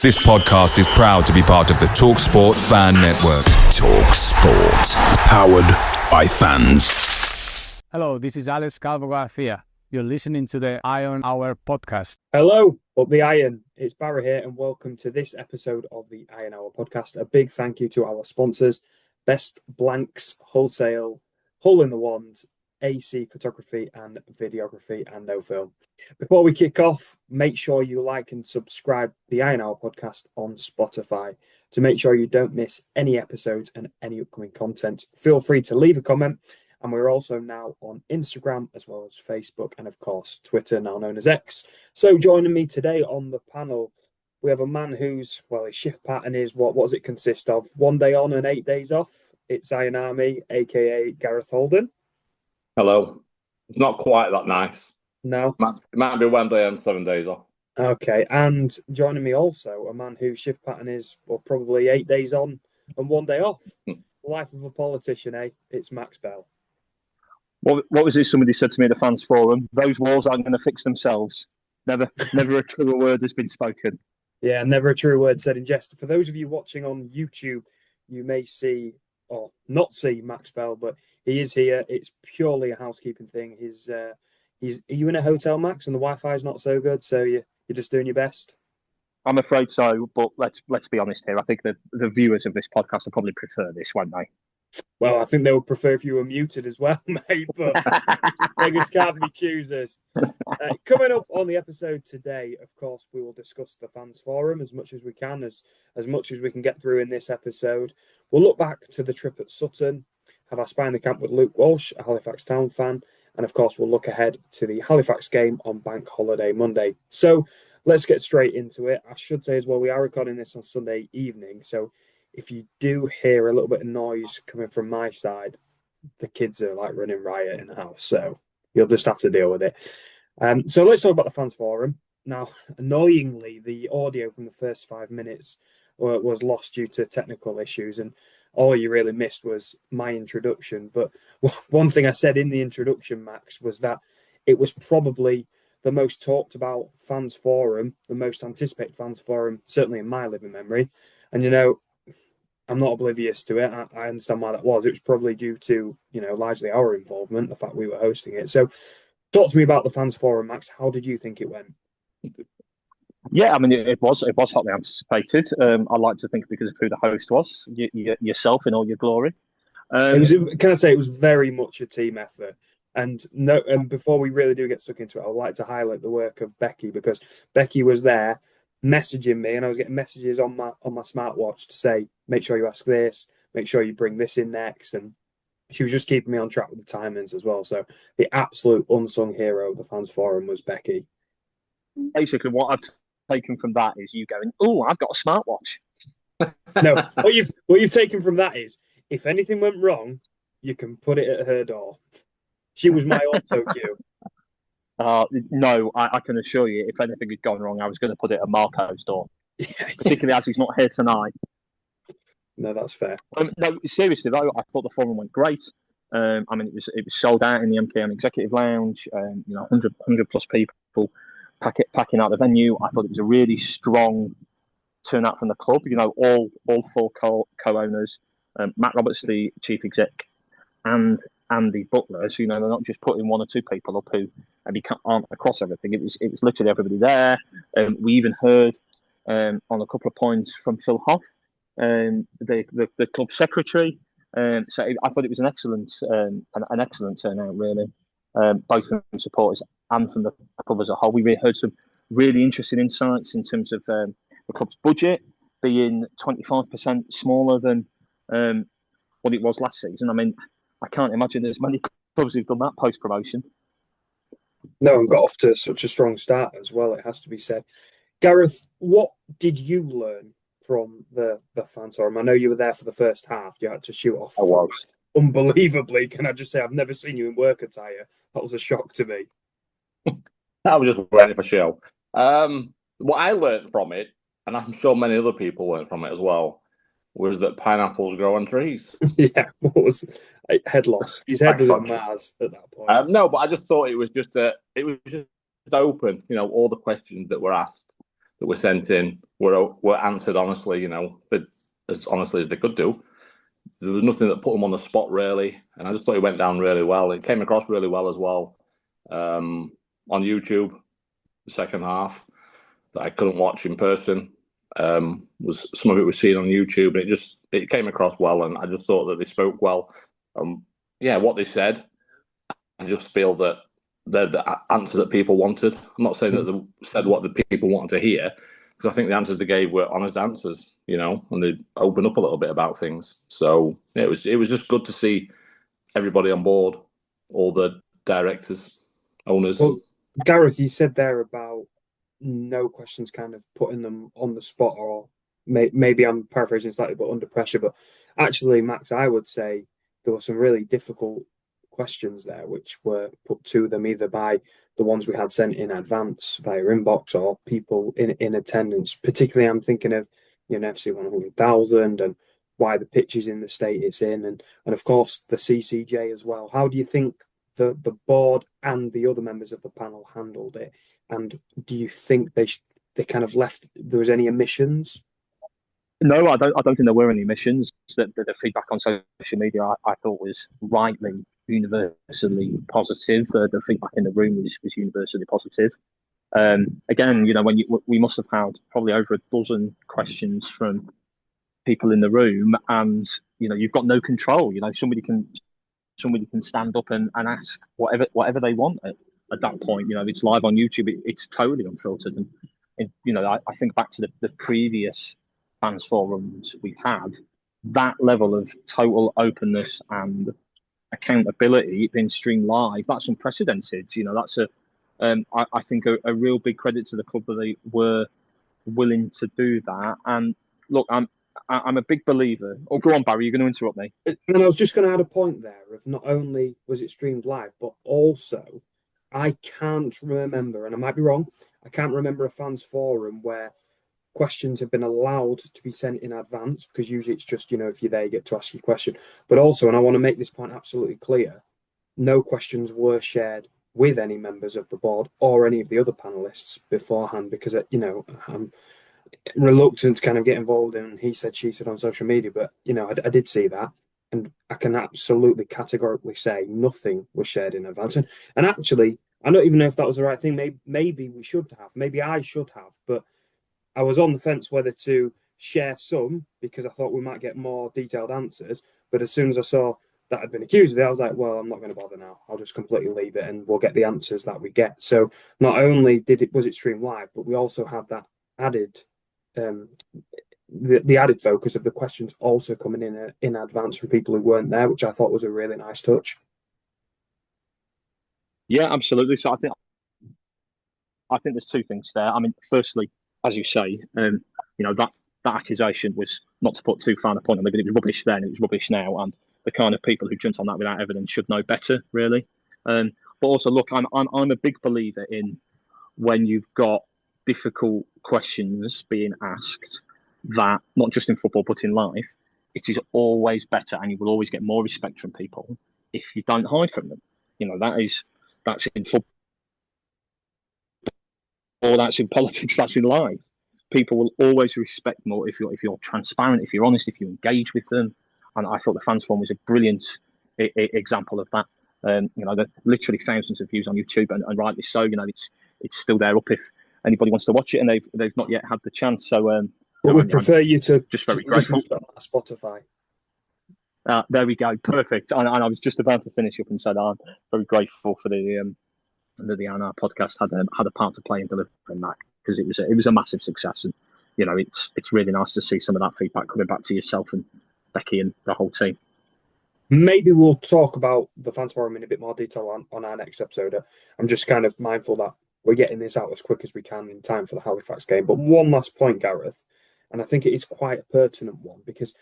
This podcast is proud to be part of the TalkSport Fan Network. TalkSport. Powered by fans. Hello, this is Alex Calvo Garcia. You're listening to the Iron Hour podcast. Hello, up the Iron. It's Barry here, and welcome to this episode of the Iron Hour podcast. A big thank you to our sponsors, Best Blanks Wholesale, Hole in the Wand, AC Photography and Videography, and No Film. Before we kick off, make sure you like and subscribe the Iron Hour podcast on Spotify to make sure you don't miss any episodes and any upcoming content. Feel free to leave a comment, and we're also now on Instagram as well as Facebook and, of course, Twitter, now known as X. So joining me today on the panel, we have a man whose, well, his shift pattern is, what does it consist of? 1 day on and 8 days off. It's Iron Army, a.k.a. Gareth Holden. Hello. It's not quite that nice. No. It might be 1 day and 7 days off. Okay, and joining me also, a man whose shift pattern is, well, probably 8 days on and 1 day off. Life of a politician, eh? It's Max Bell. What was it somebody said to me at the fans forum? Those walls aren't going to fix themselves. Never a truer word has been spoken. Yeah, never a true word said in jest. For those of you watching on YouTube, you may see or not see Max Bell, but he is here. It's purely a housekeeping thing. Are you in a hotel, Max, and the Wi-Fi is not so good, so you're just doing your best? I'm afraid so, but let's be honest here. I think that the viewers of this podcast will probably prefer this, won't they? Well, I think they would prefer if you were muted as well, mate, but beggars can't be choosers. Coming up on the episode today, of course, we will discuss the fans forum as much as we can, as much as we can get through in this episode. We'll look back to the trip at Sutton, have our spy in the camp with Luke Walsh, a Halifax Town fan, and of course, we'll look ahead to the Halifax game on Bank Holiday Monday. So let's get straight into it. I should say as well, we are recording this on Sunday evening, so if you do hear a little bit of noise coming from my side, the kids are like running riot in the house, so you'll just have to deal with it. So let's talk about the fans forum. Now, annoyingly, the audio from the first 5 minutes was lost due to technical issues, and all you really missed was my introduction. But one thing I said in the introduction, Max, was that it was probably the most talked about fans forum, the most anticipated fans forum, certainly in my living memory. And, you know, I'm not oblivious to it. I understand why that was. It was probably due to, largely our involvement, the fact we were hosting it. So talk to me about the fans forum, Max. How did you think it went? Yeah, I mean, it was hotly anticipated. I like to think because of who the host was, yourself in all your glory. Can I say it was very much a team effort? And before we really do get stuck into it, I would like to highlight the work of Becky, because Becky was there messaging me, and I was getting messages on my smartwatch to say, make sure you ask this, make sure you bring this in next, and she was just keeping me on track with the timings as well. So the absolute unsung hero of the fans forum was Becky. Basically, what I've taken from that is you going, "Oh, I've got a smartwatch." No, what you've taken from that is, if anything went wrong, you can put it at her door. She was my auto cue. No, I can assure you, if anything had gone wrong, I was going to put it at Marco's door, particularly as he's not here tonight. No, that's fair. No, seriously though, I thought the forum went great. I mean, it was sold out in the MKM Executive Lounge. 100 plus people packing out the venue. I thought it was a really strong turnout from the club. All four co-owners, Matt Roberts, the chief exec, and the Butlers. They're not just putting one or two people up who maybe aren't across everything. It was literally everybody there. We even heard on a couple of points from Phil Hoff, the club secretary. So I thought it was an excellent turnout, really, both from supporters and from the club as a whole. We heard some really interesting insights in terms of the club's budget being 25% smaller than what it was last season. I mean, I can't imagine there's many clubs who've done that post-promotion. No, and got off to such a strong start as well, it has to be said. Gareth, what did you learn from the fans forum? I know you were there for the first half. You had to shoot off. I was. Unbelievably, can I just say, I've never seen you in work attire. That was a shock to me. I was just ready for show. What I learned from it, and I'm sure many other people learned from it as well, was that pineapples grow on trees. Yeah, what was head loss? His head was on Mars at that point. No, but I just thought it was just open. All the questions that were asked, that were sent in were answered honestly, as honestly as they could do. There was nothing that put them on the spot, really. And I just thought it went down really well. It came across really well as well on YouTube, the second half, that I couldn't watch in person. Was some of it was seen on YouTube. It came across well, and I just thought that they spoke well. What they said, I just feel that they're the answer that people wanted. I'm not saying that they said what the people wanted to hear, because I think the answers they gave were honest answers, and they opened up a little bit about things. So it was just good to see everybody on board, all the directors, owners. Well, Gareth, you said there about no questions kind of putting them on the spot, or maybe I'm paraphrasing slightly, but under pressure. But actually, Max, I would say there were some really difficult questions there, which were put to them either by the ones we had sent in advance via inbox or people in attendance. Particularly, I'm thinking of FC 100,000 and why the pitch is in the state it's in, and of course the CCJ as well. How do you think the board and the other members of the panel handled it? And do you think they kind of left there was any omissions? No, I don't think there were any omissions. The feedback on social media I thought was rightly universally positive. The feedback in the room was universally positive. Again, we must have had probably over a dozen questions from people in the room, and you've got no control. Somebody can stand up and ask whatever they want at that point. It's live on YouTube. It's totally unfiltered. And I think back to the previous fans forums we had, that level of total openness and accountability being streamed live, that's unprecedented. That's I think a real big credit to the club that they were willing to do that. And look, I'm a big believer. Oh, go on, Barry, you're going to interrupt me. And I was just going to add a point there of not only was it streamed live, but also I can't remember, and I might be wrong, I can't remember a fans forum where questions have been allowed to be sent in advance, because usually it's just, if you're there, you get to ask your question. But also, and I want to make this point absolutely clear, no questions were shared with any members of the board or any of the other panelists beforehand, because, I'm reluctant to kind of get involved in he said, she said on social media. But, I did see that. And I can absolutely categorically say nothing was shared in advance. And actually, I don't even know if that was the right thing. Maybe we should have. Maybe I should have. But I was on the fence whether to share some, because I thought we might get more detailed answers. But as soon as I saw that I'd been accused of it, I was like, well, I'm not going to bother now. I'll just completely leave it and we'll get the answers that we get. So not only was it streamed live, but we also had that added, the added focus of the questions also coming in advance from people who weren't there, which I thought was a really nice touch. Yeah, absolutely. So I think there's two things there. I mean, firstly, as you say, that accusation was, not to put too fine a point on it, but it was rubbish then, it was rubbish now, and the kind of people who jumped on that without evidence should know better, really. But also, look, I'm a big believer in when you've got difficult questions being asked, that not just in football but in life, it is always better, and you will always get more respect from people if you don't hide from them. That's in football, or that's in politics, that's in life. People will always respect more if you're transparent, if you're honest, if you engage with them. And I thought the fans forum was a brilliant example of that. There are literally thousands of views on YouTube, and rightly so. It's still there up if anybody wants to watch it, and they've not yet had the chance. So, but we prefer you to just very grateful. To Spotify. There we go, perfect. And I was just about to finish up and said I'm very grateful for the our podcast had a part to play in delivering that, because it was a massive success, and it's really nice to see some of that feedback coming back to yourself and Becky and the whole team. Maybe we'll talk about the fans forum in a bit more detail on our next episode. I'm just kind of mindful that we're getting this out as quick as we can in time for the Halifax game. But one last point, Gareth, and I think it is quite a pertinent one, because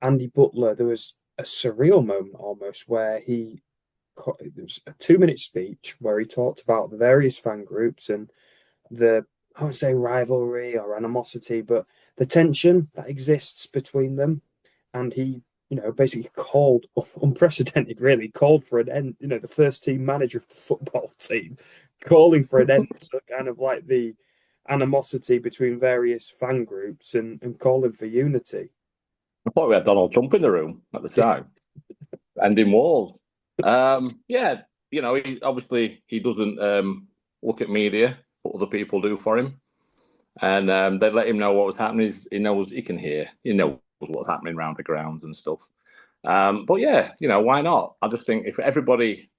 Andy Butler, there was a surreal moment almost where it was a 2-minute speech where he talked about the various fan groups and I won't say rivalry or animosity, but the tension that exists between them. And he, basically called, unprecedented really, called for an end, the first team manager of the football team, calling for an end to kind of like the animosity between various fan groups and calling for unity. I thought we had Donald Trump in the room at the time, ending wars. Yeah, he doesn't look at media, but other people do for him. And they let him know what was happening. He knows, he can hear, he knows what's happening around the grounds and stuff. But yeah, why not? I just think if everybody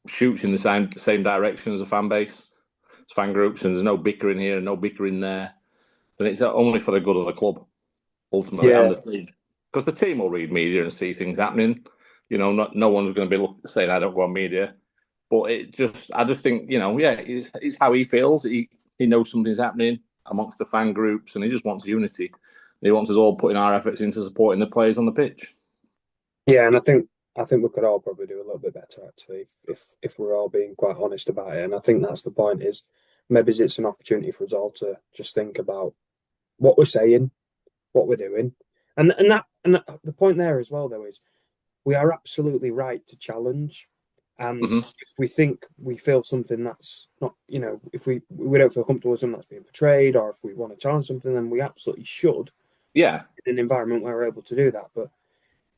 shoots in the same direction as a fan base, as fan groups, and there's no bickering here and no bickering there, then it's only for the good of the club, ultimately, and the team. Because the team will read media and see things happening. No one's going to be saying, I don't go on media. But I just think, it's how he feels. He knows something's happening amongst the fan groups, and he just wants unity. He wants us all putting our efforts into supporting the players on the pitch. Yeah, and I think we could all probably do a little bit better, actually, if we're all being quite honest about it. And I think that's the point, is maybe it's an opportunity for us all to just think about what we're saying, what we're doing. And the point there as well, though, is we are absolutely right to challenge. And if we feel something that's not, if we don't feel comfortable with something that's being portrayed, or if we want to challenge something, then we absolutely should. Yeah. In an environment where we're able to do that. But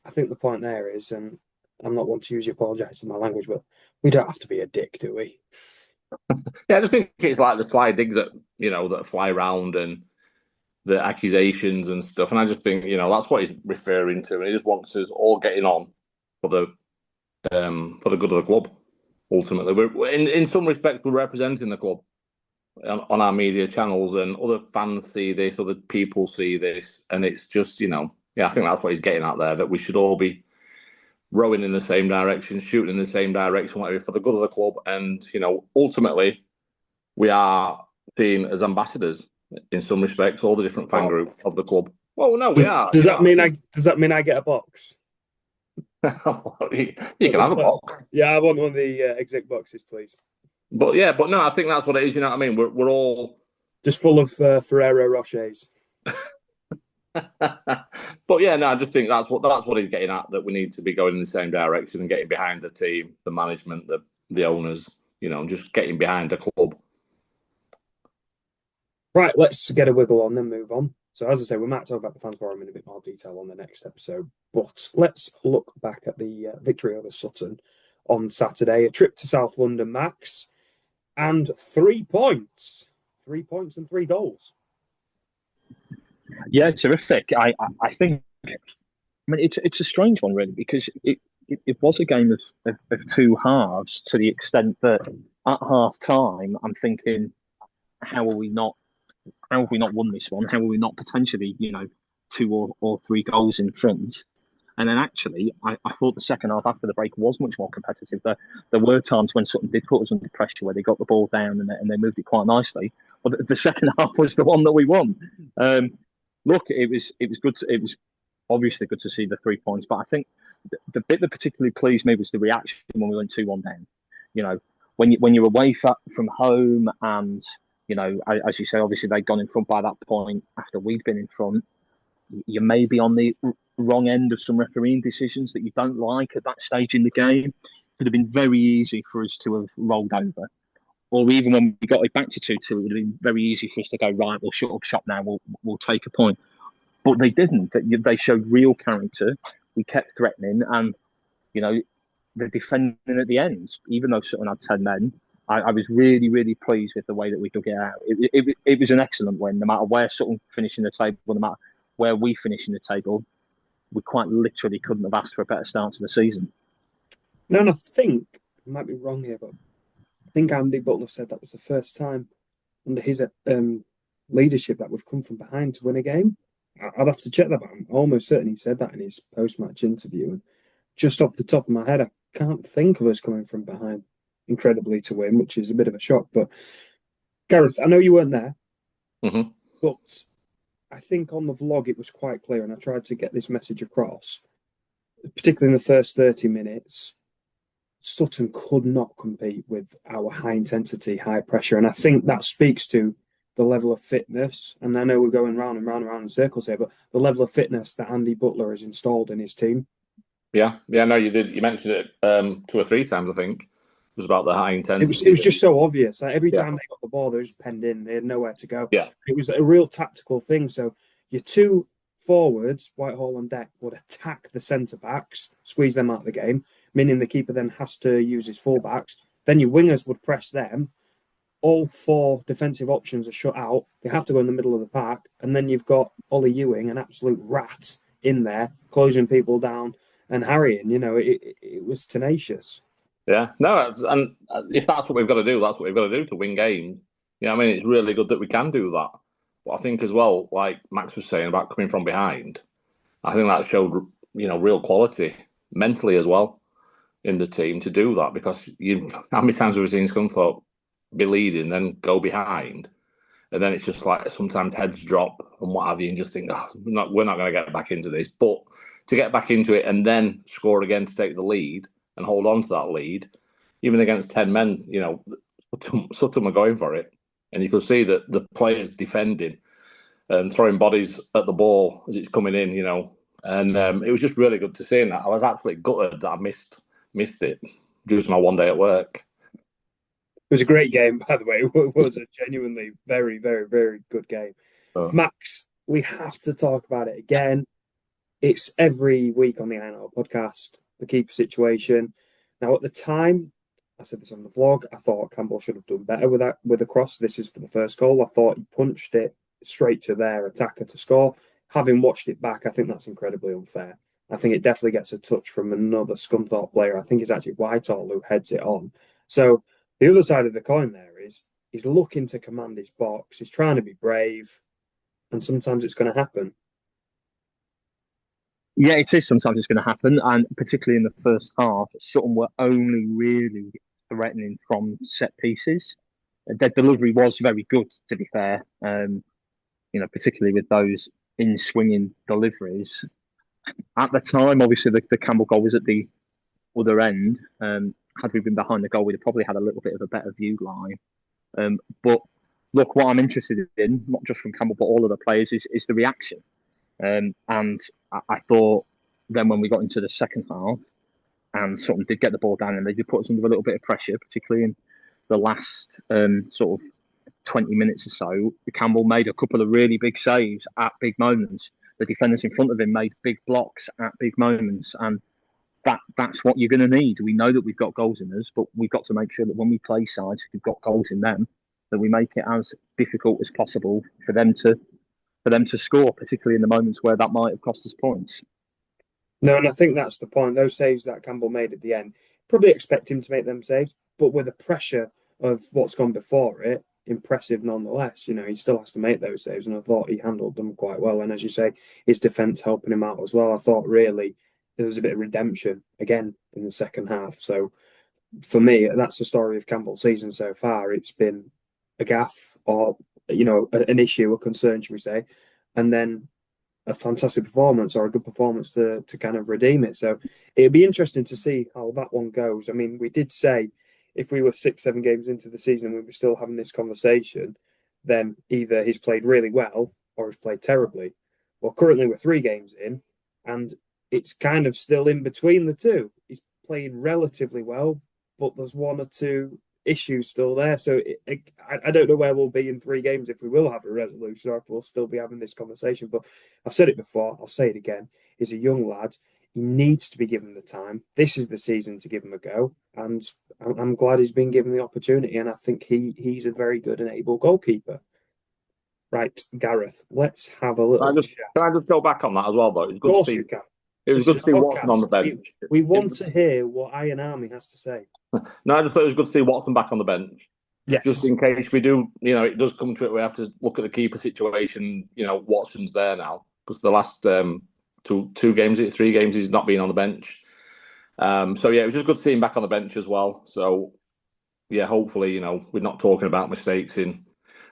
I think the point there is, and I'm not one to usually apologise for my language, but we don't have to be a dick, do we? Yeah, I just think it's like the sly digs that fly around and the accusations and stuff. And I just think, that's what he's referring to. And he just wants us all getting on for the good of the club. Ultimately, we're in some respects we're representing the club on our media channels, and other fans see this, other people see this, and it's just I think that's what he's getting at there, that we should all be rowing in the same direction, shooting in the same direction, whatever, for the good of the club. And ultimately, we are seen as ambassadors in some respects, all the different fan groups of the club. Well, no, we are. Does that mean I get a box? You can have a box. Yeah, I want one of the exec boxes, please. But no, I think that's what it is. You know what I mean? We're all just full of Ferrero Rochers. But yeah, no, I just think that's what he's getting at. That we need to be going in the same direction and getting behind the team, the management, the owners. Just getting behind the club. Right, let's get a wiggle on, then move on. So as I say, we might talk about the fans forum in a bit more detail on the next episode. But let's look back at the victory over Sutton on Saturday. A trip to South London, Max, and 3 points. 3 points and 3 goals. Yeah, terrific. I think, it's a strange one, really, because it was a game of two halves, to the extent that at half time, I'm thinking, how have we not won this one? How are we not potentially, 2 or 3 goals in front? And then actually, I thought the second half after the break was much more competitive. There were times when Sutton did put us under pressure, where they got the ball down and they moved it quite nicely. But the second half was the one that we won. Look, it was good. It was obviously good to see the 3 points. But I think the bit that particularly pleased me was the reaction when we went 2-1 down. When you're away from home, and as you say, obviously they'd gone in front by that point after we'd been in front. You may be on the wrong end of some refereeing decisions that you don't like at that stage in the game. It could have been very easy for us to have rolled over. Or even when we got it back to 2-2, it would have been very easy for us to go, right, we'll shut up shop now, we'll take a point. But they didn't. They showed real character. We kept threatening, and, the defending at the end, even though Sutton had 10 men, I was really, really pleased with the way that we dug it out. It was an excellent win, no matter where Sutton finished in the table, no matter where we finish in the table. We quite literally couldn't have asked for a better start to the season. No, and I think, I might be wrong here, but I think Andy Butler said that was the first time under his leadership that we've come from behind to win a game. I'd have to check that, but I'm almost certain he said that in his post-match interview. And just off the top of my head, I can't think of us coming from behind incredibly to win, which is a bit of a shock. But Gareth, I know you weren't there, but I think on the vlog it was quite clear, and I tried to get this message across, particularly in the first 30 minutes. Sutton could not compete with our high intensity, high pressure. And I think that speaks to the level of fitness. And I know we're going round and round and round in circles here, but the level of fitness that Andy Butler has installed in his team. Yeah, no, you did. You mentioned it 2 or 3 times, I think. was about the high intensity. It was just so obvious. Like every Yeah. time they got the ball, they were just penned in. They had nowhere to go. Yeah. It was a real tactical thing. So your two forwards, Whitehall and Deck, would attack the centre backs, squeeze them out of the game, meaning the keeper then has to use his full backs. Then your wingers would press them. All four defensive options are shut out. They have to go in the middle of the park. And then you've got Ollie Ewing, an absolute rat, in there, closing people down and harrying. You know, it was tenacious. Yeah, no, and if that's what we've got to do, that's what we've got to do to win games. You know, I mean, it's really good that we can do that. But I think as well, like Max was saying about coming from behind, I think that showed, you know, real quality mentally as well in the team to do that, because how many times have we seen Scunthorpe be leading, then go behind, and then it's just like sometimes heads drop and what have you, and just think, oh, we're not going to get back into this. But to get back into it and then score again to take the lead and hold on to that lead, even against 10 men, you know, Sutton were going for it. And you could see that the players defending and throwing bodies at the ball as it's coming in, you know. And it was just really good to see that. I was absolutely gutted that I missed it due to my one day at work. It was a great game, by the way. It was a genuinely very, very, very good game. Max, we have to talk about it again. It's every week on the INL podcast, the keeper situation. Now, at the time, I said this on the vlog, I thought Campbell should have done better with a cross. This is for the first goal. I thought he punched it straight to their attacker to score. Having watched it back, I think that's incredibly unfair. I think it definitely gets a touch from another Scunthorpe player. I think it's actually Whitehall who heads it on. So the other side of the coin there is he's looking to command his box. He's trying to be brave, and sometimes it's going to happen. Yeah, it is. Sometimes it's going to happen, and particularly in the first half, Sutton were only really threatening from set pieces. Their delivery was very good, to be fair. You know, particularly with those in-swinging deliveries. At the time, obviously, the Campbell goal was at the other end. Had we been behind the goal, we'd have probably had a little bit of a better view line. But look, what I'm interested in, not just from Campbell, but all of the players, is the reaction. And I thought then when we got into the second half and Sutton did get the ball down and they did put us under a little bit of pressure, particularly in the last sort of 20 minutes or so, Campbell made a couple of really big saves at big moments. The defenders in front of him made big blocks at big moments, and that's what you're going to need. We know that we've got goals in us, but we've got to make sure that when we play sides who've got goals in them, that we make it as difficult as possible for them to score, particularly in the moments where that might have cost us points. No, and I think that's the point. Those saves that Campbell made at the end, probably expect him to make them saves, but with the pressure of what's gone before it, impressive nonetheless. You know, he still has to make those saves, and I thought he handled them quite well. And as you say, his defence helping him out as well. I thought really there was a bit of redemption again in the second half. So for me, that's the story of Campbell's season so far. It's been a gaff or, you know, an issue, a concern, should we say, and then a fantastic performance or a good performance to kind of redeem it. So it'd be interesting to see how that one goes. I mean, we did say if we were 6-7 games into the season, we were still having this conversation, then either he's played really well or he's played terribly. Well, currently we're 3 games in, and it's kind of still in between the two. He's played relatively well, but there's 1 or 2 issues still there. So I don't know where we'll be in 3 games, if we will have a resolution or if we'll still be having this conversation. But I've said it before, I'll say it again. He's a young lad. He needs to be given the time. This is the season to give him a go. And I'm glad he's been given the opportunity. And I think he's a very good and able goalkeeper. Right, Gareth, let's have a little Can I just go back on that as well, though? It was good of course to see, you can. it was good to see Watson on the bench. We want to hear what Iron Army has to say. No, I just thought it was good to see Watson back on the bench. Yes. Just in case we do, you know, it does come to it, we have to look at the keeper situation. You know, Watson's there now because the last 3 games, he's not been on the bench. So yeah, it was just good to see him back on the bench as well. So yeah, hopefully, you know, we're not talking about mistakes in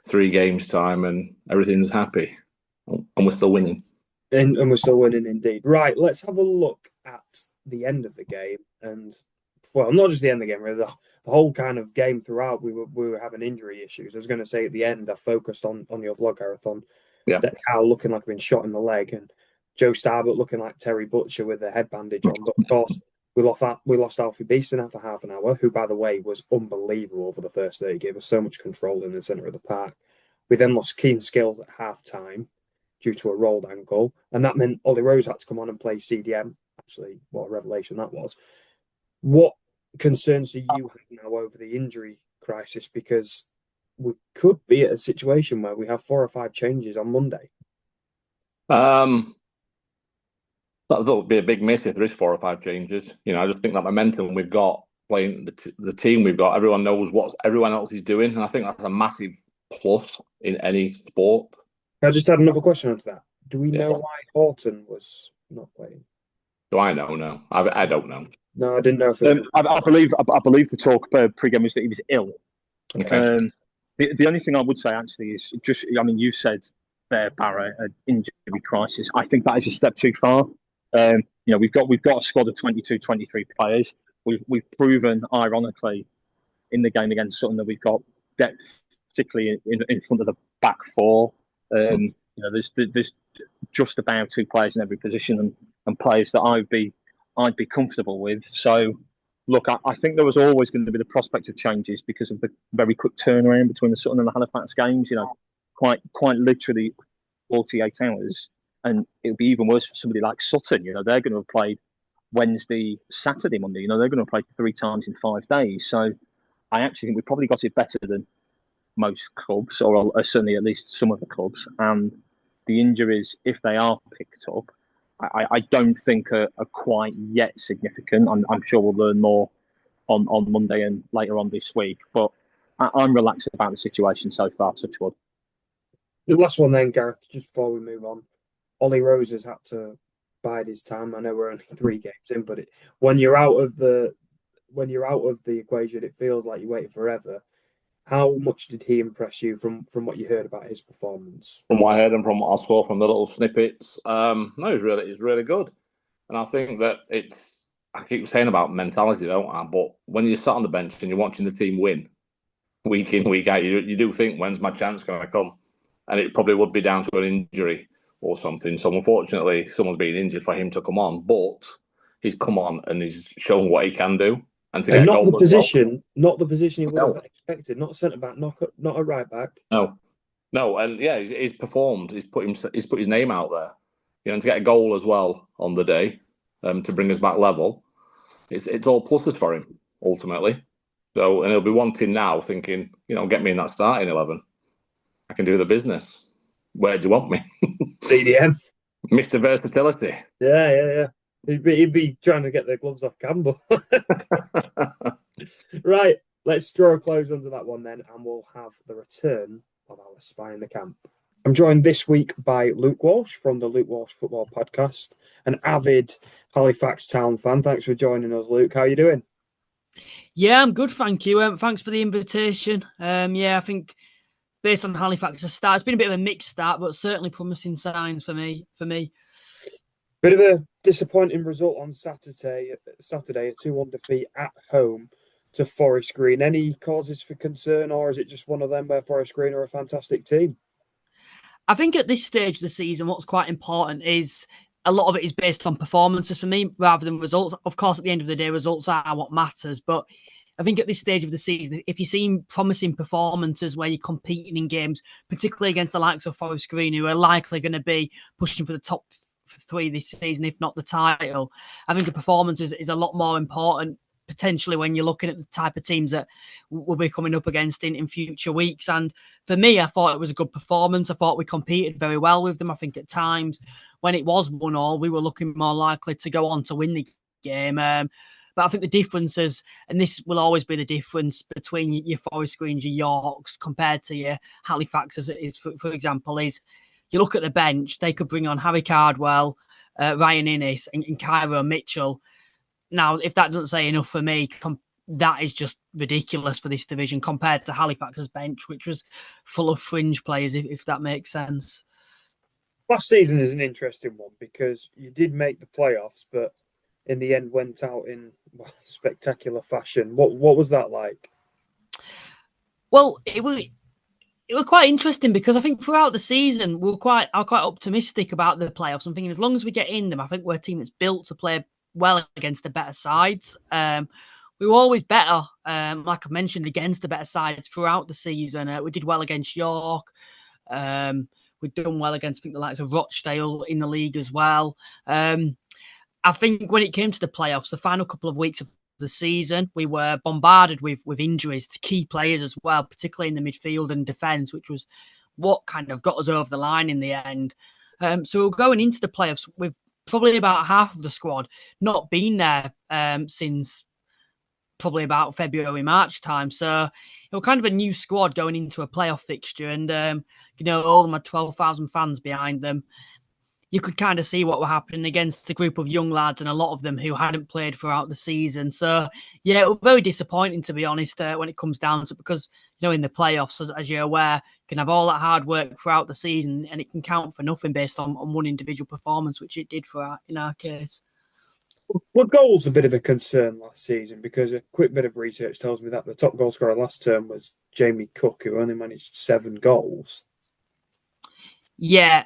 3 games' time and everything's happy and we're still winning. And we're still winning indeed. Right, let's have a look at the end of the game. And, well, not just the end of the game, really, the whole kind of game throughout, we were having injury issues. I was going to say at the end, I focused on your vlog, Gareth, on that Cal looking like he'd been shot in the leg and Joe Starbuck looking like Terry Butcher with a head bandage on. But, of course, We lost Alfie Beeston after half an hour, who, by the way, was unbelievable for the first 30. Gave us so much control in the centre of the park. We then lost Keane Skills at half time due to a rolled ankle, and that meant Ollie Rose had to come on and play CDM. Actually, what a revelation that was. What concerns do you have now over the injury crisis? Because we could be at a situation where we have 4 or 5 changes on Monday. That would be a big miss if there is 4 or 5 changes. I just think that momentum we've got playing the team we've got, everyone knows what everyone else is doing, and I think that's a massive plus in any sport. I just had another question onto that. Do we know why Horton was not playing? Do I know? No, I don't know. No, I didn't know if I believe the talk pre-game was that he was ill. Okay. The only thing I would say actually is just, you said there, Barra, an injury crisis. I think that is a step too far. We've got a squad of 22, 23 players. We've proven, ironically, in the game against Sutton that we've got depth, particularly in front of the back four. There's just about 2 players in every position and players that I'd be comfortable with. So, look, I think there was always going to be the prospect of changes because of the very quick turnaround between the Sutton and the Halifax games. Quite literally 48 hours. And it'll be even worse for somebody like Sutton. They're going to have played Wednesday, Saturday, Monday. They're going to have played 3 times in 5 days. So I actually think we probably got it better than most clubs, or certainly at least some of the clubs. And the injuries, if they are picked up, I don't think are quite yet significant. I'm sure we'll learn more on Monday and later on this week. But I'm relaxed about the situation so far, touch wood. The last one then, Gareth, just before we move on. Ollie Rose has had to bide his time. I know we're only 3 games in, but when you're out of the equation, it feels like you're waiting forever. How much did he impress you from what you heard about his performance? From what I heard and from what I saw from the little snippets, no, he's really good. And I think that I keep saying about mentality, don't I? But when you sat on the bench and you're watching the team win week in, week out, you do think, when's my chance going to come? And it probably would be down to an injury or something. So unfortunately, someone's been injured for him to come on, but he's come on and he's shown what he can do. And to get not the position he would have expected. Not centre back, not a right back. No, and he's performed. He's put his name out there. And to get a goal as well on the day, to bring us back level, it's all pluses for him ultimately. So, and he'll be wanting now, thinking, get me in that starting 11. I can do the business. Where do you want me? CDM. Mr. Versatility. Yeah. He'd be trying to get the gloves off Campbell. Right, let's draw a close under that one then, and we'll have the return of our Spy in the Camp. I'm joined this week by Luke Walsh from the Luke Walsh Football Podcast, an avid Halifax Town fan. Thanks for joining us, Luke. How are you doing? Yeah, I'm good, thank you. Thanks for the invitation. I think based on Halifax's start, it's been a bit of a mixed start, but certainly promising signs for me. Bit of a disappointing result on Saturday, a 2-1 defeat at home to Forest Green. Any causes for concern, or is it just one of them where Forest Green are a fantastic team? I think at this stage of the season, what's quite important is a lot of it is based on performances for me rather than results. Of course, at the end of the day, results are what matters. But I think at this stage of the season, if you're seeing promising performances where you're competing in games, particularly against the likes of Forest Green, who are likely going to be pushing for the top 3 this season, if not the title, I think a performance is a lot more important potentially when you're looking at the type of teams that we'll be coming up against in future weeks. And for me, I thought it was a good performance. I thought we competed very well with them. I think at times when it was 1-1, we were looking more likely to go on to win the game. But I think the difference is, and this will always be the difference between your Forest Greens, your Yorks compared to your Halifax, as it is, for example, is you look at the bench, they could bring on Harry Cardwell, Ryan Innes and Cairo Mitchell. Now, if that doesn't say enough for me, that is just ridiculous for this division compared to Halifax's bench, which was full of fringe players, if that makes sense. Last season is an interesting one because you did make the playoffs, but in the end went out in spectacular fashion. What was that like? Well, it was quite interesting because I think throughout the season I was quite optimistic about the playoffs. I'm thinking as long as we get in them, I think we're a team that's built to play well against the better sides. We were always better, like I mentioned, against the better sides throughout the season. We did well against York. We've done well against, I think, the likes of Rochdale in the league as well. I think when it came to the playoffs, the final couple of weeks of the season, we were bombarded with injuries to key players as well, particularly in the midfield and defence, which was what kind of got us over the line in the end. So we're going into the playoffs with probably about half of the squad not been there since probably about February, March time. So it was kind of a new squad going into a playoff fixture, and all of them had 12,000 fans behind them. You could kind of see what were happening against a group of young lads, and a lot of them who hadn't played throughout the season. So yeah, it was very disappointing, to be honest, when it comes down to it, because in the playoffs, as you're aware, you can have all that hard work throughout the season, and it can count for nothing based on one individual performance, which it did in our case. Well, goals a bit of a concern last season, because a quick bit of research tells me that the top goal scorer last term was Jamie Cook, who only managed 7 goals. Yeah,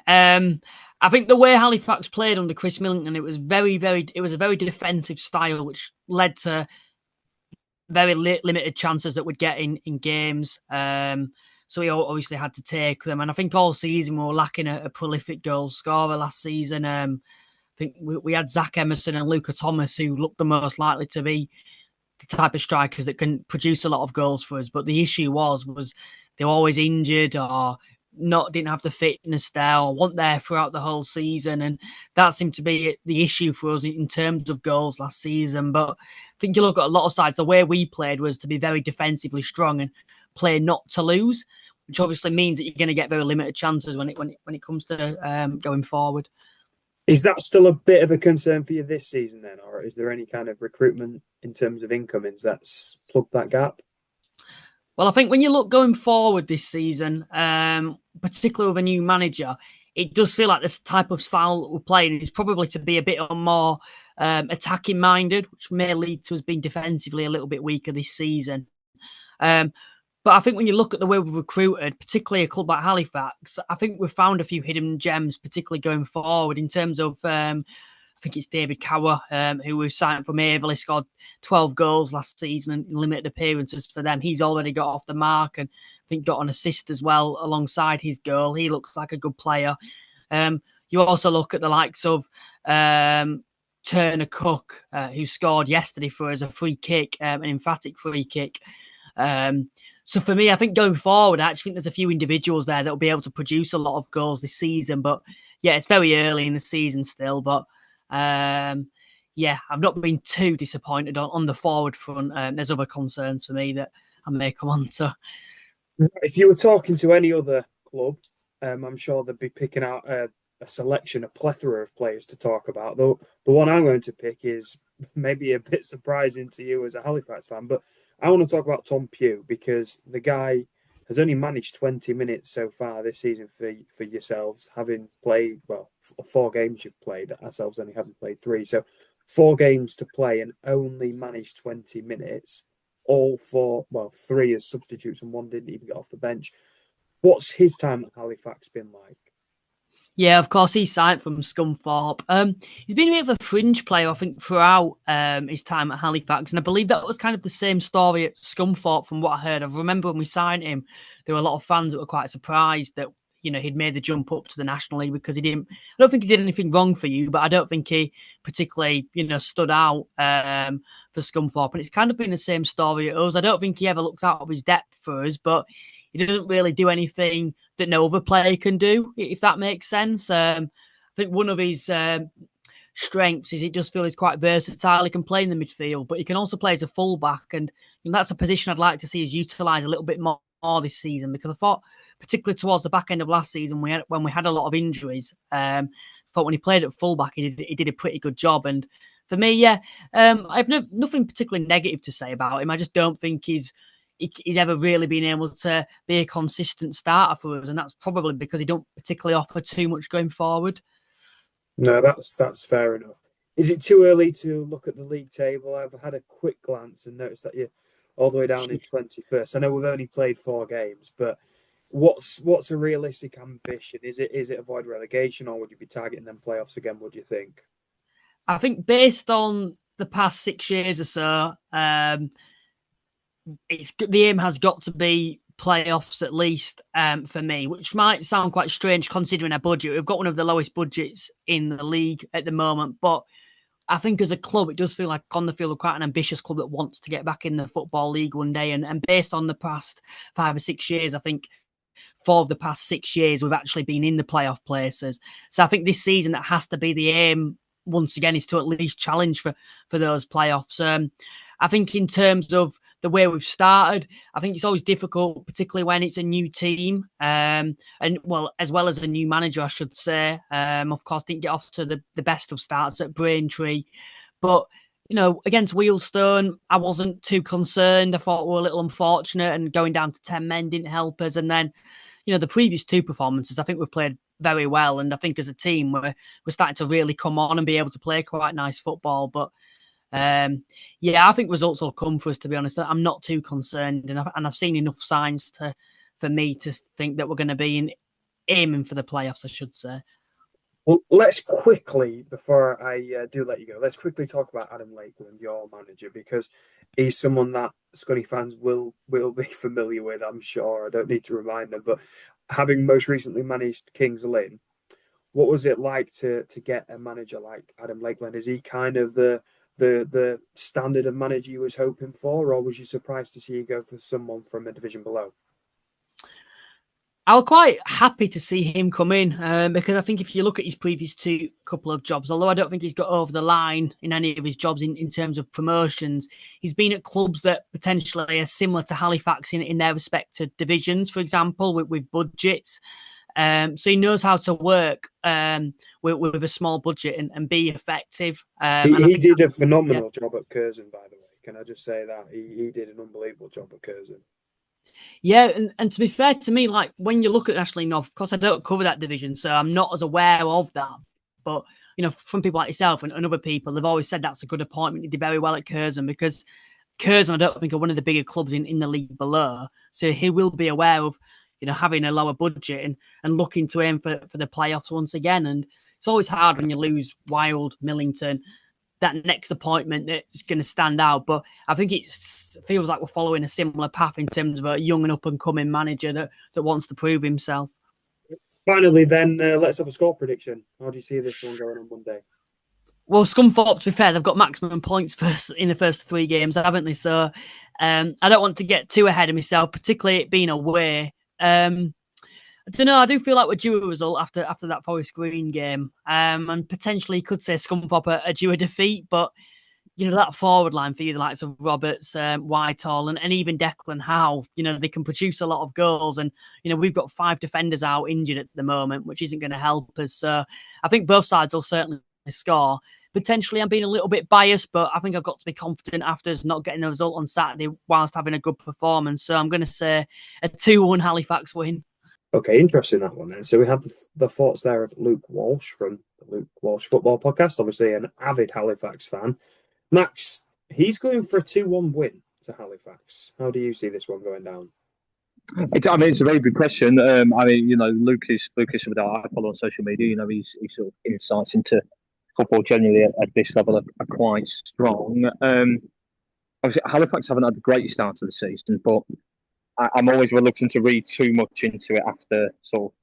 I think the way Halifax played under Chris Millington, it was a very defensive style, which led to very limited chances that we'd get in games. So we obviously had to take them, and I think all season we were lacking a prolific goal scorer last season. I think we had Zach Emerson and Luca Thomas, who looked the most likely to be the type of strikers that can produce a lot of goals for us. But the issue was they were always injured or didn't have the fitness there or weren't there throughout the whole season. And that seemed to be the issue for us in terms of goals last season. But I think you look at a lot of sides, the way we played was to be very defensively strong and play not to lose, which obviously means that you're going to get very limited chances when it comes to going forward. Is that still a bit of a concern for you this season then, or is there any kind of recruitment in terms of incomings that's plugged that gap? Well, I think when you look going forward this season, particularly with a new manager, it does feel like this type of style that we're playing is probably to be a bit more attacking minded, which may lead to us being defensively a little bit weaker this season. But I think when you look at the way we've recruited, particularly a club like Halifax, I think we've found a few hidden gems, particularly going forward in terms of, I think it's David Cower, who was signed from Averley, scored 12 goals last season in limited appearances for them. He's already got off the mark and I think got an assist as well alongside his goal. He looks like a good player. You also look at the likes of Turner Cook, who scored yesterday for us a free kick, an emphatic free kick. So for me, I think going forward, I actually think there's a few individuals there that will be able to produce a lot of goals this season. But yeah, it's very early in the season still. But I've not been too disappointed on the forward front. There's other concerns for me that I may come on to. If you were talking to any other club, I'm sure they'd be picking out a plethora of players to talk about. Though the one I'm going to pick is maybe a bit surprising to you as a Halifax fan, but I want to talk about Tom Pugh, because the guy has only managed 20 minutes so far this season for yourselves, having played, 4 games you've played. Ourselves only haven't played 3. So 4 games to play and only managed 20 minutes, all 3 as substitutes and 1 didn't even get off the bench. What's his time at Halifax been like? Yeah, of course, he's signed from Scunthorpe. He's been a bit of a fringe player, I think, throughout his time at Halifax. And I believe that was kind of the same story at Scunthorpe from what I heard. I remember when we signed him, there were a lot of fans that were quite surprised that, he'd made the jump up to the National League, because I don't think he did anything wrong for you, but I don't think he particularly, stood out for Scunthorpe. And it's kind of been the same story at us. I don't think he ever looked out of his depth for us, but he doesn't really do anything that no other player can do, if that makes sense. I think one of his strengths is he just feels he's quite versatile. He can play in the midfield, but he can also play as a fullback. And that's a position I'd like to see us utilise a little bit more this season, because I thought, particularly towards the back end of last season, when we had a lot of injuries, I thought when he played at fullback, he did a pretty good job. And for me, I have nothing particularly negative to say about him. I just don't think he's ever really been able to be a consistent starter for us, and that's probably because he don't particularly offer too much going forward. No, that's fair enough. Is it too early to look at the league table? I've had a quick glance and noticed that you're all the way down in 21st. I know we've only played 4 games, but what's a realistic ambition? Is it avoid relegation, or would you be targeting them playoffs again? What do you think? I think based on the past 6 years or so, it's the aim has got to be playoffs at least for me, which might sound quite strange considering our budget. We've got one of the lowest budgets in the league at the moment, but I think as a club, it does feel like on the field we're quite an ambitious club that wants to get back in the Football League one day. And based on the past 5 or 6 years, I think 4 of the past 6 years we've actually been in the playoff places. So I think this season that has to be the aim once again is to at least challenge for those playoffs. I think in terms of the way we've started, I think it's always difficult, particularly when it's a new team, and well, as well as a new manager, I should say. Of course, didn't get off to the best of starts at Braintree, but against Wheelstone, I wasn't too concerned. I thought we were a little unfortunate, and going down to 10 men didn't help us. And then, the previous 2 performances, I think we've played very well, and I think as a team we're starting to really come on and be able to play quite nice football. But I think results will come for us, to be honest. I'm not too concerned, and I've seen enough signs for me to think that we're going to be aiming for the playoffs, I should say. Well, let's quickly, before I do let you go, let's quickly talk about Adam Lakeland, your manager, because he's someone that Scunny fans will be familiar with, I'm sure. I don't need to remind them, but having most recently managed Kings Lynn, what was it like to get a manager like Adam Lakeland? Is he kind of the standard of manager you was hoping for, or was you surprised to see you go for someone from a division below? I was quite happy to see him come in because I think if you look at his previous couple of jobs, although I don't think he's got over the line in any of his jobs in terms of promotions, he's been at clubs that potentially are similar to Halifax in their respective divisions, for example, with budgets. So he knows how to work with a small budget and be effective. He did a phenomenal job at Curzon, by the way. Can I just say that? He did an unbelievable job at Curzon. Yeah, and to be fair to me, like when you look at National League North, of course I don't cover that division, so I'm not as aware of that. But, from people like yourself and other people, they've always said that's a good appointment. He did very well at Curzon because Curzon, I don't think, are one of the bigger clubs in the league below. So he will be aware of, having a lower budget and looking to aim for the playoffs once again. And it's always hard when you lose Wild, Millington, that next appointment that's going to stand out. But I think it feels like we're following a similar path in terms of a young and up-and-coming manager that wants to prove himself. Finally, then, let's have a score prediction. How do you see this one going on Monday? Well, Scunthorpe, to be fair, they've got maximum points in the first 3 games, haven't they? So I don't want to get too ahead of myself, particularly it being away. I don't know. I do feel like we're due a result after that Forest Green game, and potentially could say Scunthorpe are due a defeat. But that forward line for you, the likes of Roberts, Whitehall, and even Declan Howe, they can produce a lot of goals. And we've got 5 defenders out injured at the moment, which isn't going to help us. So I think both sides will certainly score. Potentially, I'm being a little bit biased, but I think I've got to be confident after us not getting the result on Saturday whilst having a good performance. So I'm going to say a 2-1 Halifax win. Okay, interesting that one then. So we had the thoughts there of Luke Walsh from the Luke Walsh Football Podcast, obviously an avid Halifax fan. Max, he's going for a 2-1 win to Halifax. How do you see this one going down? It's a very good question. Lucas, I follow on social media. His sort of insights into football generally at this level are quite strong. Obviously, Halifax haven't had the greatest start to the season, but I'm always reluctant to read too much into it after sort of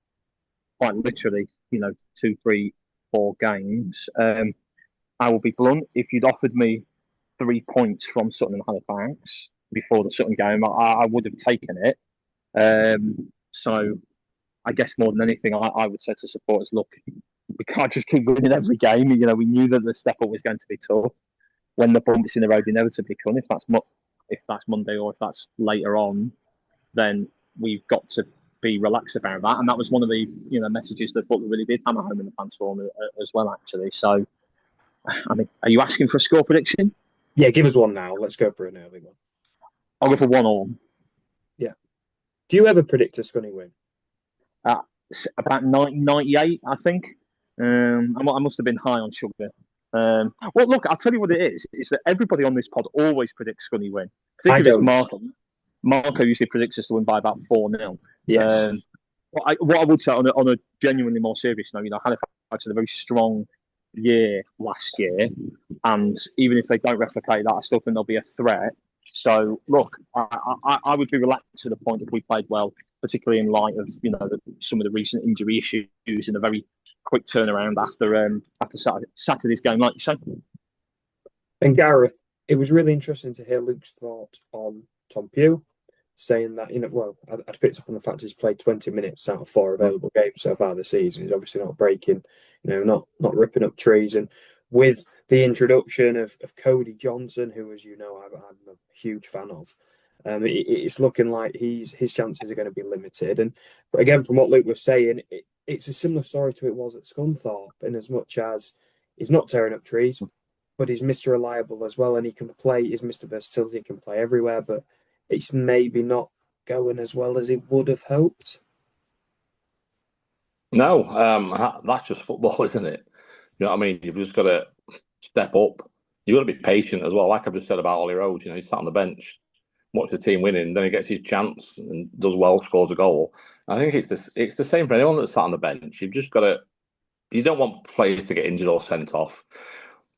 quite literally, 2, 3, 4 games. I will be blunt. If you'd offered me 3 points from Sutton and Halifax before the Sutton game, I would have taken it. So I guess more than anything, I would say to supporters, look, we can't just keep winning every game. We knew that the step up was going to be tough. When the bumps in the road inevitably come, if that's Monday or if that's later on, then we've got to be relaxed about that. And that was one of the messages that Butler really did hammer home in the fans forum as well, actually. So, are you asking for a score prediction? Yeah, give us one now. Let's go for an early one. I'll go for 1-1. Yeah. Do you ever predict a Scunny win? About 98, I think. I must have been high on sugar. Well, look, I'll tell you what it is that everybody on this pod always predicts Scunny win. I don't. Marco usually predicts us to win by about 4-0. Yes. What I would say on a genuinely more serious note, Halifax is a very strong year last year, and even if they don't replicate that, I still think they'll be a threat. So look, I would be relaxed to the point if we played well, particularly in light of some of the recent injury issues and a very quick turnaround after Saturday's game, like you said. And Gareth, it was really interesting to hear Luke's thought on Tom Pugh, saying that, I'd picked up on the fact he's played 20 minutes out of 4 available games so far this season. He's obviously not breaking, not ripping up trees. And with the introduction of Cody Johnson, who, as you know, I'm a huge fan of, it's looking like his chances are going to be limited. And again, from what Luke was saying, it's a similar story to it was at Scunthorpe, in as much as he's not tearing up trees, but he's Mr. Reliable as well, and he can play. He's Mr. Versatility, he can play everywhere, but it's maybe not going as well as he would have hoped. No, that's just football, isn't it? You know what I mean? You've just got to step up. You've got to be patient as well. Like I've just said about Ollie Rhodes, he sat on the bench, watched the team winning, then he gets his chance and does well, scores a goal. I think it's the same for anyone that's sat on the bench. You've just got to. You don't want players to get injured or sent off,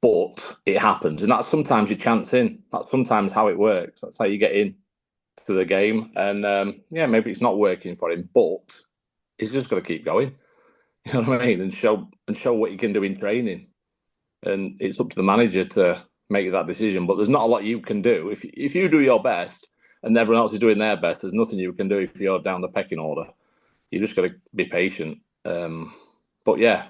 but it happens, and that's sometimes your chance in. That's sometimes how it works. That's how you get in to the game, and maybe it's not working for him, but he's just got to keep going. You know what I mean? And show what you can do in training. And it's up to the manager to make that decision. But there's not a lot you can do. If you do your best and everyone else is doing their best, there's nothing you can do if you're down the pecking order. You just got to be patient. But I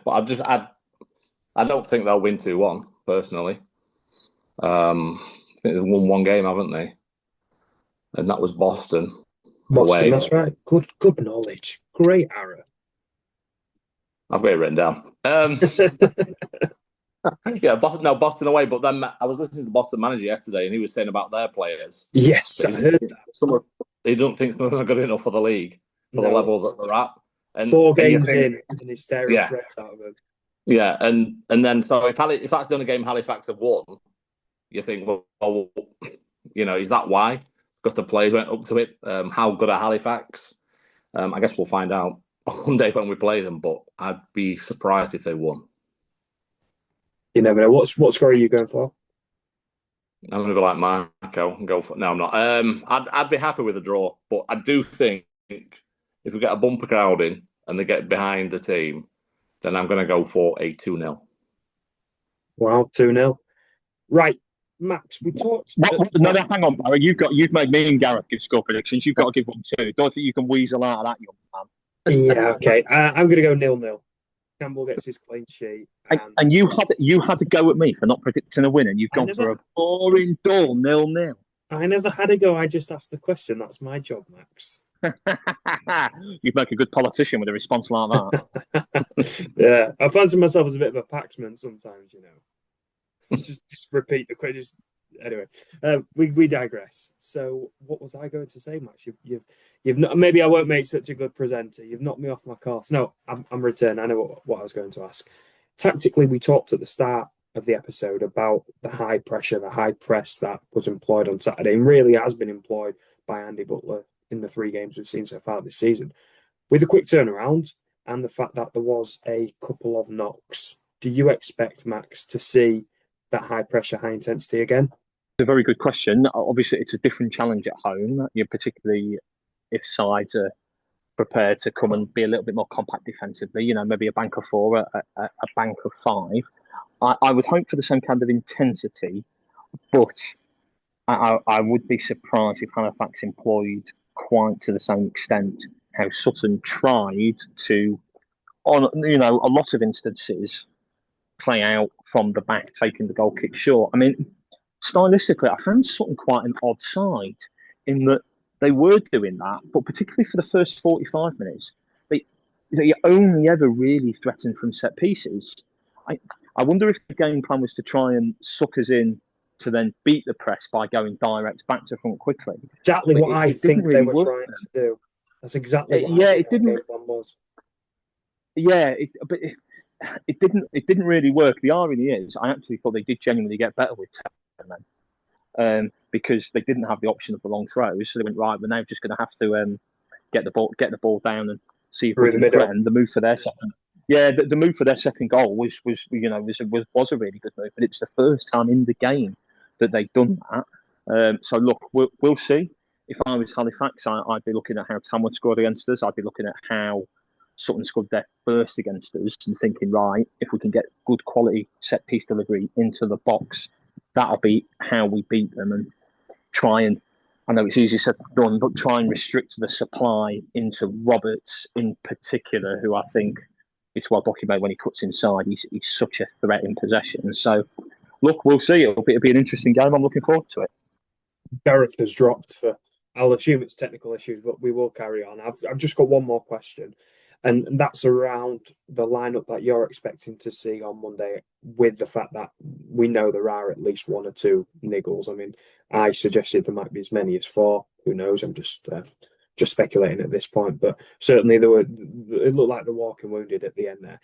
don't think they'll win 2-1 personally. I think they've won 1 game, haven't they? And that was Boston. Boston, that's right. Good knowledge. Great arrow. I've got it written down. Boston away. But then I was listening to the Boston manager yesterday, and he was saying about their players. Yes, I heard that. He don't think they're good enough for the league, for the level that they're at. And 4 games in, and he's staring threats out of them. Yeah, and then so if that's the only game Halifax have won, you think, well, is that why? Because the players went up to it. How good are Halifax? I guess we'll find out on Monday when we play them, but I'd be surprised if they won. You never know. What score are you going for? I'm going to go like Marco and go for... No, I'm not. I'd be happy with a draw, but I do think if we get a bumper crowd in and they get behind the team, then I'm going to go for a 2-0. Wow, 2-0. Right, Max, we talked... No, hang on, Barry. You've made me and Gareth give score predictions. You've got to give one too. Don't think you can weasel out of that, young man. Yeah, okay. I'm going to go 0-0. Campbell gets his clean sheet. And you had to go at me for not predicting a win, and you've gone for a boring, dull 0-0. I never had a go. I just asked the question. That's my job, Max. You'd make a good politician with a response like that. Yeah, I fancy myself as a bit of a paxman sometimes, just repeat the question. Anyway, we digress. So, what was I going to say, Max? You've not. Maybe I won't make such a good presenter. You've knocked me off my course. No, I'm returned. I know what I was going to ask. Tactically, we talked at the start of the episode about the high pressure, the high press that was employed on Saturday, and really has been employed by Andy Butler in the 3 games we've seen so far this season. With a quick turnaround and the fact that there was a couple of knocks, do you expect, Max, to see that high pressure, high intensity again? It's a very good question. Obviously, it's a different challenge at home, particularly if sides are prepared to come and be a little bit more compact defensively, maybe a bank of 4, a bank of 5. I would hope for the same kind of intensity, but I would be surprised if Halifax employed quite to the same extent how Sutton tried to, on a lot of instances, play out from the back, taking the goal kick short. I mean, stylistically, I found Sutton quite an odd side in that they were doing that, but particularly for the first 45 minutes, they only ever really threatened from set pieces. I wonder if the game plan was to try and suck us in to then beat the press by going direct back to front quickly. Exactly what I think they were trying to do. That's exactly what I think the game plan was. Yeah, but it didn't really work. The irony is, I actually thought they did genuinely get better with 10 men, because they didn't have the option of the long throws. So they went, right, we're now just going to have to get the ball down and see if we can threaten the move for their second. Yeah, the move for their second goal was a really good move, but it was the first time in the game that they'd done that. So look, we'll see. If I was Halifax, I'd be looking at how Tamworth scored against us. I'd be looking at how Sutton scored their first against us and thinking, right, if we can get good quality set piece delivery into the box, that'll be how we beat them, and try and, I know it's easy said than done, but try and restrict the supply into Roberts in particular, who I think it's well documented when he cuts inside. He's such a threat in possession. So, look, we'll see. It'll be an interesting game. I'm looking forward to it. Gareth has dropped for, I'll assume it's technical issues, but we will carry on. I've just got one more question, and that's around the lineup that you're expecting to see on Monday, with the fact that we know there are at least one or two niggles. I mean, I suggested there might be as many as four. Who knows? I'm just speculating at this point, but certainly it looked like the walking wounded at the end there.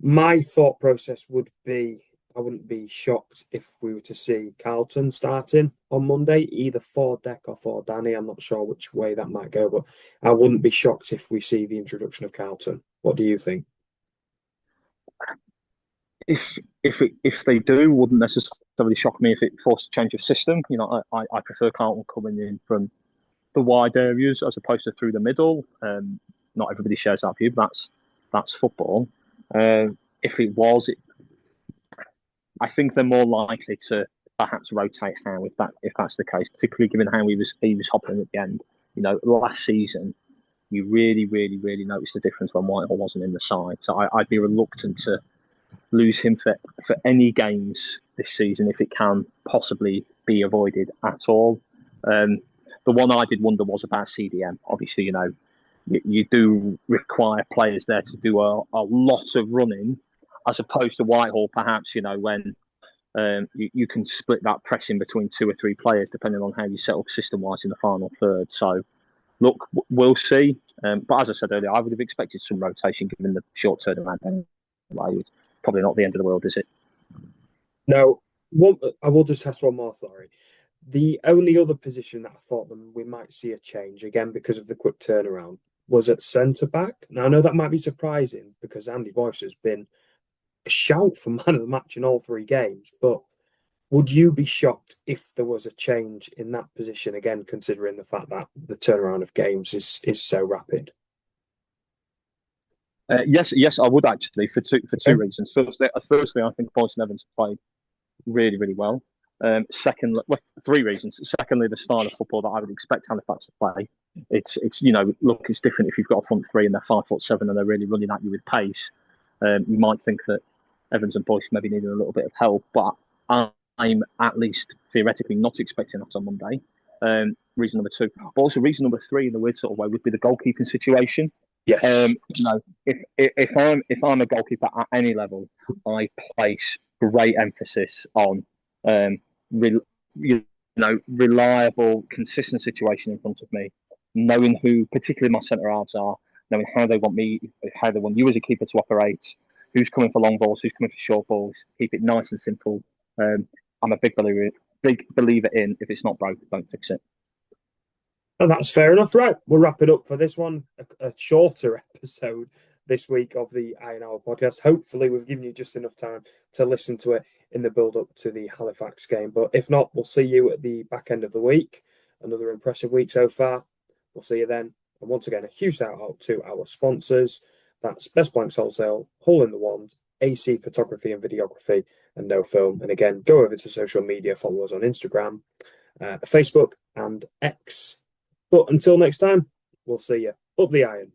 My thought process would be, I wouldn't be shocked if we were to see Carlton starting on Monday, either for Deck or for Danny. I'm not sure which way that might go, but I wouldn't be shocked if we see the introduction of Carlton. What do you think? If they do, wouldn't necessarily shock me if it forced a change of system. I prefer Carlton coming in from the wide areas as opposed to through the middle. Not everybody shares that view, but that's football. If it was, I think they're more likely to perhaps rotate Howe if that's the case, particularly given how he was hopping at the end. Last season, you really, really, really noticed the difference when Whitehall wasn't in the side. So I'd be reluctant to lose him for any games this season if it can possibly be avoided at all. The one I did wonder was about CDM. Obviously, you do require players there to do a lot of running, as opposed to Whitehall, perhaps, when you can split that pressing between two or three players, depending on how you set up system-wise in the final third. So, look, we'll see. But as I said earlier, I would have expected some rotation given the short turnaround. Anyway, probably not the end of the world, is it? No, I will just ask one more, sorry. The only other position that I thought that we might see a change, again, because of the quick turnaround, was at centre-back. Now, I know that might be surprising because Andy Boyce has been a shout for man of the match in all three games, but would you be shocked if there was a change in that position, again, considering the fact that the turnaround of games is so rapid? Yes, I would actually, for two reasons. Firstly, I think Boyce and Evans played really, really well. Secondly, three reasons. Secondly, the style of football that I would expect Halifax to play. It's look, it's different if you've got a front three and they're 5'7" and they're really running at you with pace. You might think that Evans and Boyce maybe needed a little bit of help, but I'm at least theoretically not expecting that on Monday. Reason number two, but also reason number three, in a weird sort of way, would be the goalkeeping situation. Yes. If I'm a goalkeeper at any level, I place great emphasis on reliable, consistent situation in front of me, knowing who particularly my centre halves are, knowing how they want you as a keeper to operate, who's coming for long balls, who's coming for short balls. Keep it nice and simple. I'm a big believer in, if it's not broke, don't fix it. And that's fair enough. Right, we'll wrap it up for this one. A shorter episode this week of the Iron Hour podcast. Hopefully, we've given you just enough time to listen to it in the build-up to the Halifax game. But if not, we'll see you at the back end of the week. Another impressive week so far. We'll see you then. And once again, a huge shout out to our sponsors. That's Best Blanks Wholesale, Hole in the Wand, AC Photography and Videography, and No Film. And again, go over to social media, follow us on Instagram, Facebook, and X. But until next time, we'll see you. Up the iron.